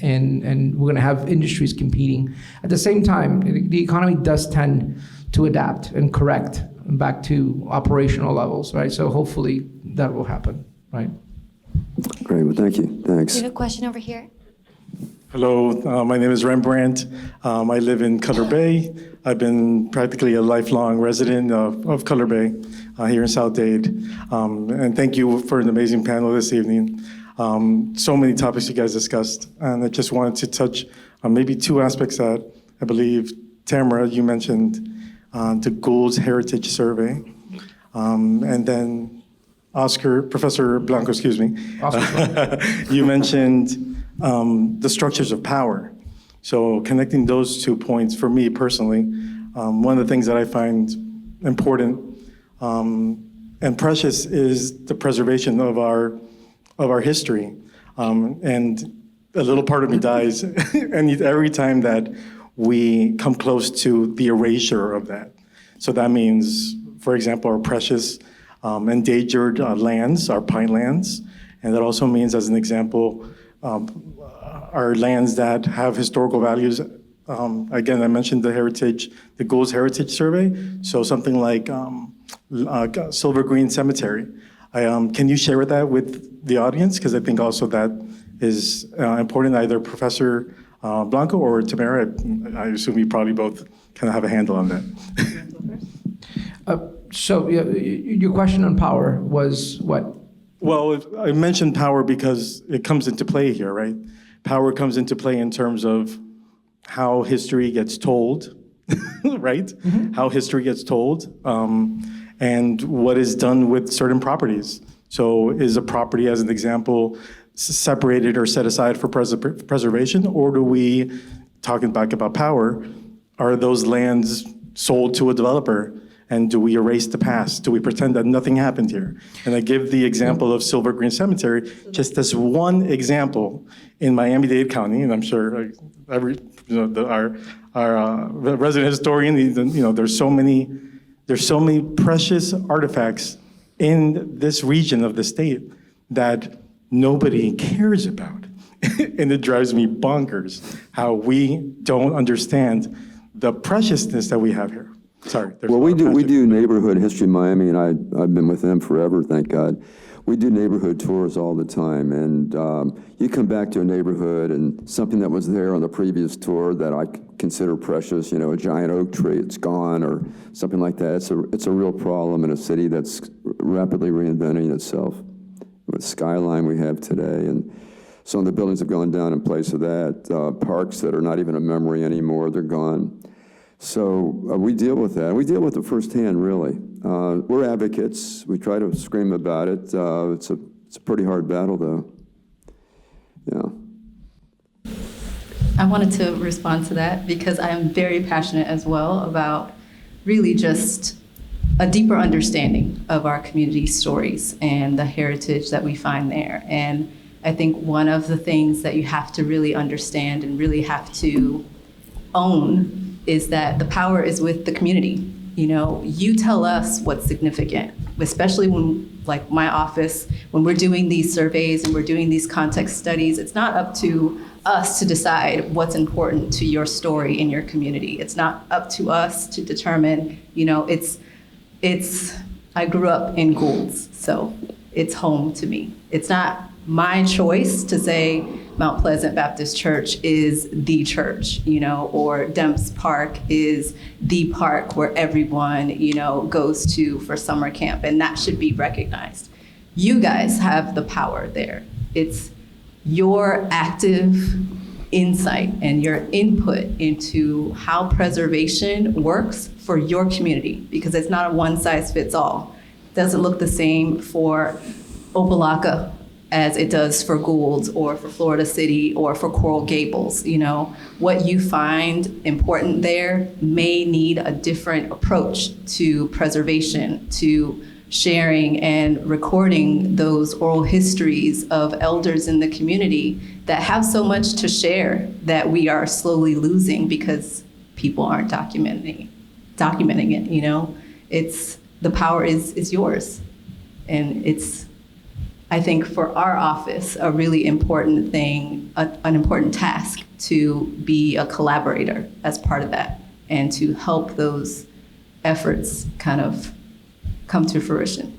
and we're going to have industries competing. At the same time, the economy does tend to adapt and correct back to operational levels, right? So hopefully that will happen, right? Great, well, thank you, thanks. We have a question over here. Hello, my name is Rembrandt. I live in Cutler Bay. I've been practically a lifelong resident of Cutler Bay here in South Dade. And thank you for an amazing panel this evening. So many topics you guys discussed, and I just wanted to touch on maybe two aspects that I believe, Tamara, you mentioned, the Gould's Heritage Survey, and then Professor Blanco, excuse me, you mentioned the structures of power. So connecting those 2 points, for me personally, one of the things that I find important and precious is the preservation of our history. And a little part of me dies and every time that we come close to the erasure of that. So that means, for example, our precious endangered lands, our pine lands. And that also means, as an example, our lands that have historical values. Again, I mentioned the Goals Heritage Survey. So something like Silver Green Cemetery. Can you share that with the audience? Because I think also that is important. Either Professor Blanco or Tamara, I assume you probably both kind of have a handle on that. So your question on power was what? Well, I mentioned power because it comes into play here, right? Power comes into play in terms of how history gets told, right? Mm-hmm. How history gets told, and what is done with certain properties. So is a property, as an example, separated or set aside for preservation, or do we, talking back about power, are those lands sold to a developer? And do we erase the past? Do we pretend that nothing happened here? And I give the example of Silver Green Cemetery just as one example in Miami-Dade County, and I'm sure our resident historian, there's so many precious artifacts in this region of the state that nobody cares about. And it drives me bonkers how we don't understand the preciousness that we have here. Sorry. Well, we do neighborhood history in Miami, and I've been with them forever, thank God. We do neighborhood tours all the time, and you come back to a neighborhood and something that was there on the previous tour that I consider precious, a giant oak tree, it's gone, or something like that. It's a real problem in a city that's rapidly reinventing itself. With skyline we have today, and some of the buildings have gone down in place of that. Parks that are not even a memory anymore, they're gone. So we deal with that. We deal with it firsthand, really. We're advocates. We try to scream about it. It's a pretty hard battle, though. Yeah. I wanted to respond to that because I am very passionate as well about really just a deeper understanding of our community stories and the heritage that we find there. And I think one of the things that you have to really understand and really have to own is that the power is with the community. You tell us what's significant, especially when, like my office, when we're doing these surveys and we're doing these context studies, it's not up to us to decide what's important to your story in your community. It's not up to us to determine, I grew up in Goulds, so it's home to me. It's not my choice to say Mount Pleasant Baptist Church is the church, or Demps Park is the park where everyone, goes to for summer camp, and that should be recognized. You guys have the power there. It's your active insight and your input into how preservation works for your community, because it's not a one-size-fits-all. It doesn't look the same for Opelika as it does for Goulds or for Florida City or for Coral Gables. What you find important there may need a different approach to preservation, to sharing and recording those oral histories of elders in the community that have so much to share that we are slowly losing because people aren't documenting it. It's the power is yours, and it's, I think, for our office, a really important thing, an important task to be a collaborator as part of that and to help those efforts kind of come to fruition.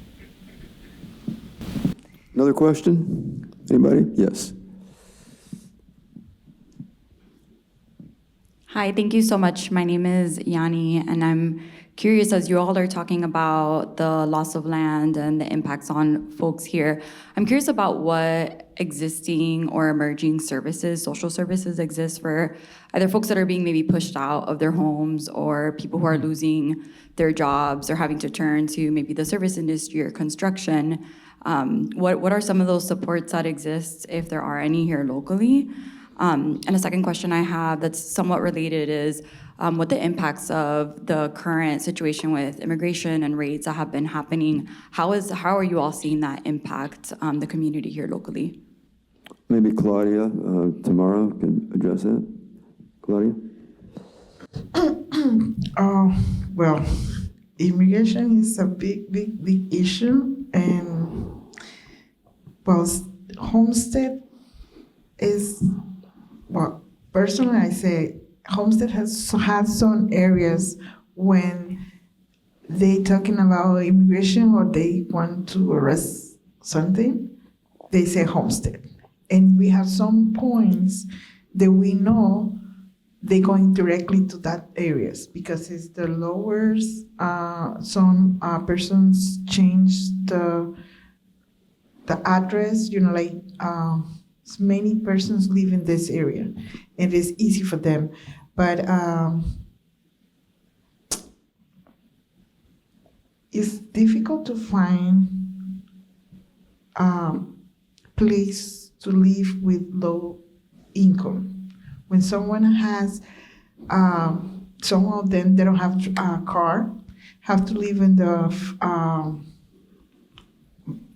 Another question? Anybody? Yes. Hi, thank you so much. My name is Yanni, and I'm curious, as you all are talking about the loss of land and the impacts on folks here, I'm curious about what existing or emerging services, social services exist for either folks that are being maybe pushed out of their homes or people who are losing their jobs or having to turn to maybe the service industry or construction. What are some of those supports that exist, if there are any here locally? And a second question I have that's somewhat related is what the impacts of the current situation with immigration and raids that have been happening, how are you all seeing that impact the community here locally? Maybe Claudia, Tamara can address that. Claudia? Well, immigration is a big issue, and well, Homestead is, well, personally I say Homestead has had some areas when they talking about immigration or they want to arrest something, they say Homestead. And we have some points that we know they're going directly to that areas because it's the lowers. Some persons change the address, like many persons live in this area and it's easy for them. But it's difficult to find a place to live with low income. When someone has, some of them, they don't have a car, have to live in the,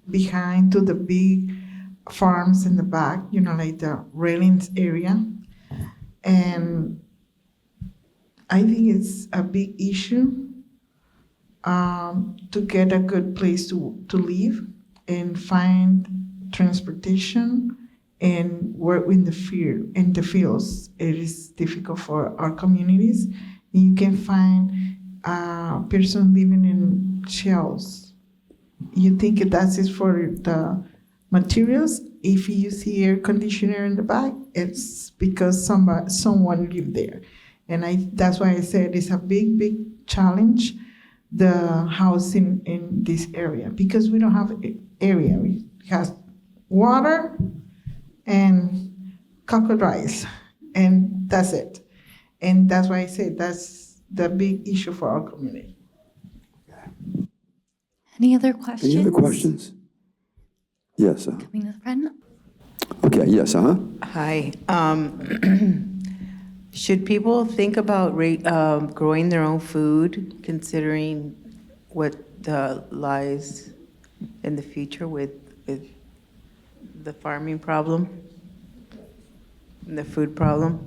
behind to the big farms in the back, like the railings area. And I think it's a big issue to get a good place to live and find transportation and work in the fields. It is difficult for our communities. You can find a person living in shells. You think that is for the materials. If you see air conditioner in the back, it's because someone lived there. And that's why I said it's a big challenge, the housing in this area, because we don't have area. We have water and coconut rice, and that's it. And that's why I say that's the big issue for our community. Any other questions? Any other questions? Yes. Coming to the front. Okay, yes, Hi. Should people think about growing their own food, considering what lies in the future with the farming problem and the food problem?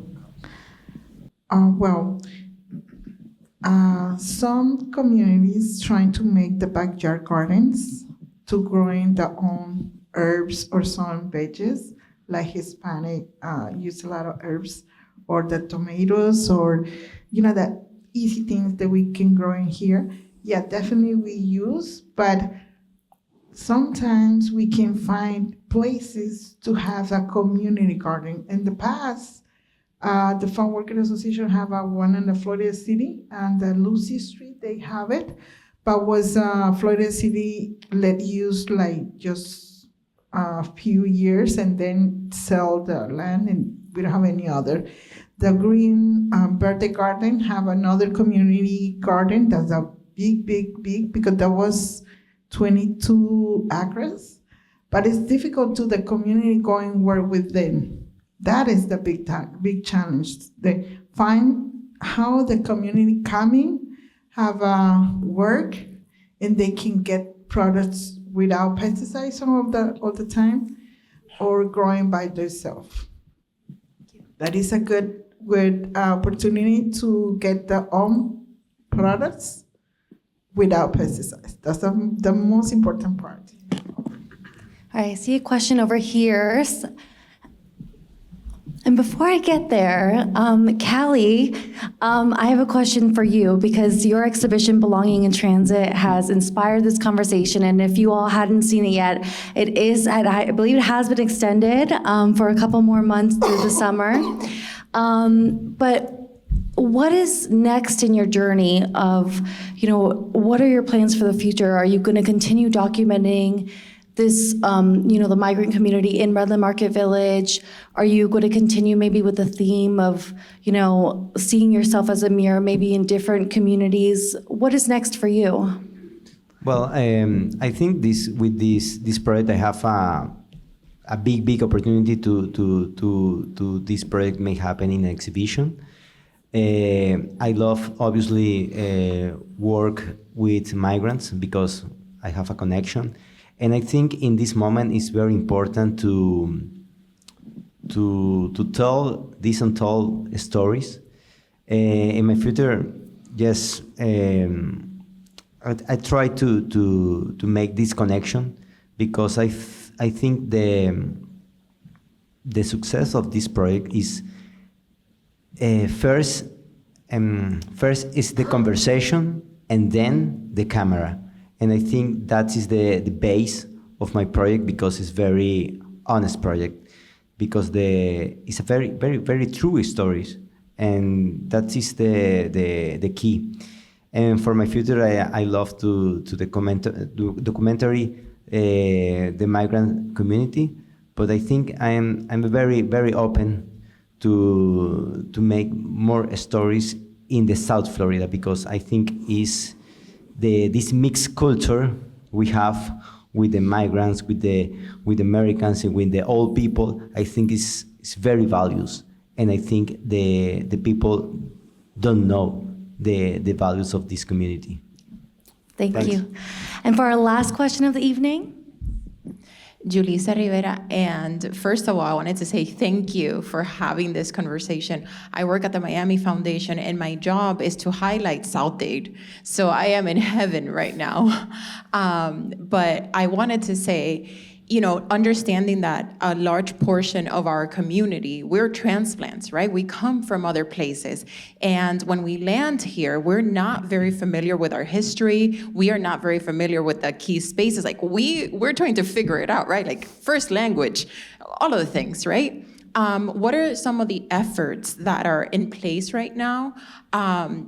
Some communities trying to make the backyard gardens to growing their own herbs or some veggies, like Hispanic use a lot of herbs, or the tomatoes, or the easy things that we can grow in here. Yeah, definitely we use, but sometimes we can find places to have a community garden. In the past, the Farm Workers Association have one in the Florida City, and the Lucy Street, they have it, but was Florida City let use like just a few years and then sell the land, and we don't have any other. The Green Birthday Garden have another community garden that's a big, because that was 22 acres, but it's difficult to the community going work with them. That is the big challenge. They find how the community coming, have work, and they can get products without pesticides some of the time, or growing by themselves. That is a good opportunity to get their own products without pesticides. That's the most important part. All right, I see a question over here. And before I get there, Cali, I have a question for you, because your exhibition, Belonging in Transit, has inspired this conversation. And if you all hadn't seen it yet, it is, I believe it has been extended for a couple more months through the summer. But what is next in your journey of, what are your plans for the future? Are you going to continue documenting this, the migrant community in Redland Market Village? Are you going to continue maybe with the theme of, seeing yourself as a mirror, maybe in different communities? What is next for you? Well, I think with this project, I have a big opportunity to this project may happen in an exhibition. I love, obviously, work with migrants because I have a connection. And I think in this moment it's very important to tell these untold stories. In my future, yes, I try to make this connection because I think the success of this project is first is the conversation and then the camera, and I think that is the base of my project because it's very honest project because it's a very very very true stories, and that is the key. And for my future, I love to documentary the migrant community, but I think I'm very very open to make more stories in the South Florida because I think is this mixed culture we have with the migrants, with the Americans, and with the old people. I think is very values, and I think the people don't know the values of this community. Thank you. And for our last question of the evening. Julissa Rivera, and first of all, I wanted to say thank you for having this conversation. I work at the Miami Foundation, and my job is to highlight South Dade. So I am in heaven right now. But I wanted to say, understanding that a large portion of our community, we're transplants, right? We come from other places. And when we land here, we're not very familiar with our history. We are not very familiar with the key spaces. Like we're trying to figure it out, right? Like first language, all of the things, right? What are some of the efforts that are in place right now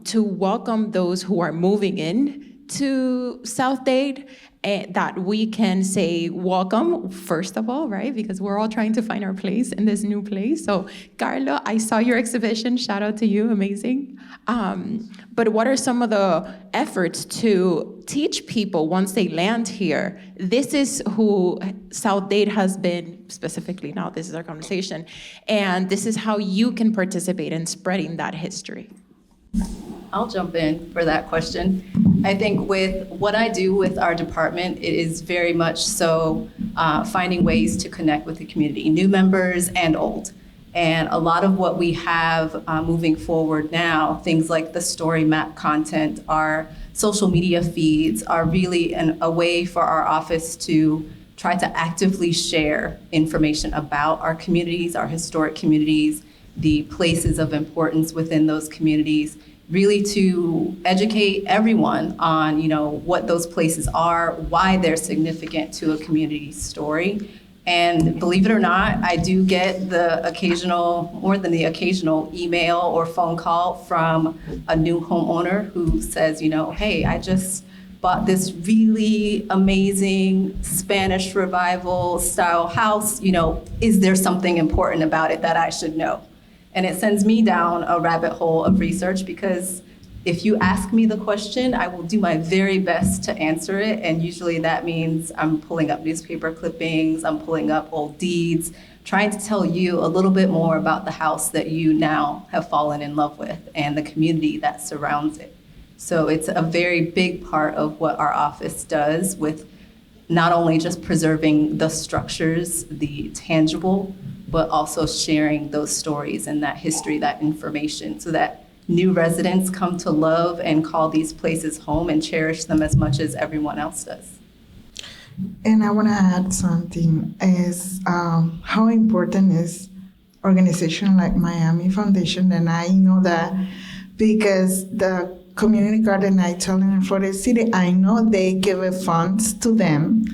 to welcome those who are moving in to South Dade, that we can say welcome, first of all, right? Because we're all trying to find our place in this new place. So, Carlo, I saw your exhibition. Shout out to you, amazing. But what are some of the efforts to teach people once they land here, this is who South Dade has been, specifically now, this is our conversation, and this is how you can participate in spreading that history? I'll jump in for that question. I think with what I do with our department, it is very much so finding ways to connect with the community, new members and old. And a lot of what we have moving forward now, things like the story map content, our social media feeds are really a way for our office to try to actively share information about our communities, our historic communities, the places of importance within those communities, really to educate everyone on, what those places are, why they're significant to a community story. And believe it or not, I do get more than the occasional email or phone call from a new homeowner who says, hey, I just bought this really amazing Spanish revival style house. Is there something important about it that I should know? And it sends me down a rabbit hole of research because if you ask me the question, I will do my very best to answer it. And usually that means I'm pulling up newspaper clippings, I'm pulling up old deeds, trying to tell you a little bit more about the house that you now have fallen in love with and the community that surrounds it. So it's a very big part of what our office does with not only just preserving the structures, the tangible, but also sharing those stories and that history, that information, so that new residents come to love and call these places home and cherish them as much as everyone else does. And I want to add something, is how important is organization like Miami Foundation, and I know that because the community garden I tell in Florida City, I know they give funds to them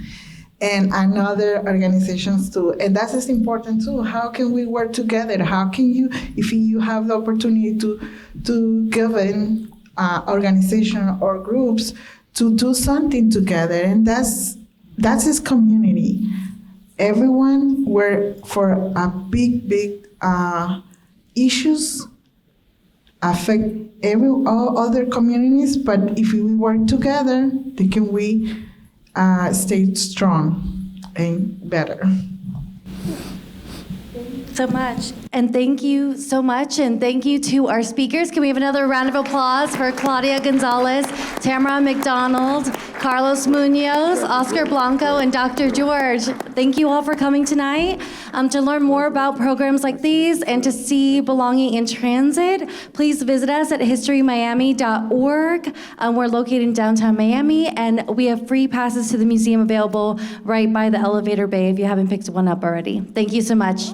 and another organizations too, and that is important too. How can we work together? How can you, if you have the opportunity to give an organization or groups to do something together, and that's his community. Everyone work for a big issues affect all other communities, but if we work together, then can we stay strong and better. So much. And thank you so much. And thank you to our speakers. Can we have another round of applause for Claudia Gonzalez, Tamara McDonald, Carlos Muñoz, Oscar Blanco, and Dr. George. Thank you all for coming tonight. To learn more about programs like these and to see Belonging in Transit, please visit us at historymiami.org. We're located in downtown Miami, and we have free passes to the museum available right by the elevator bay if you haven't picked one up already. Thank you so much.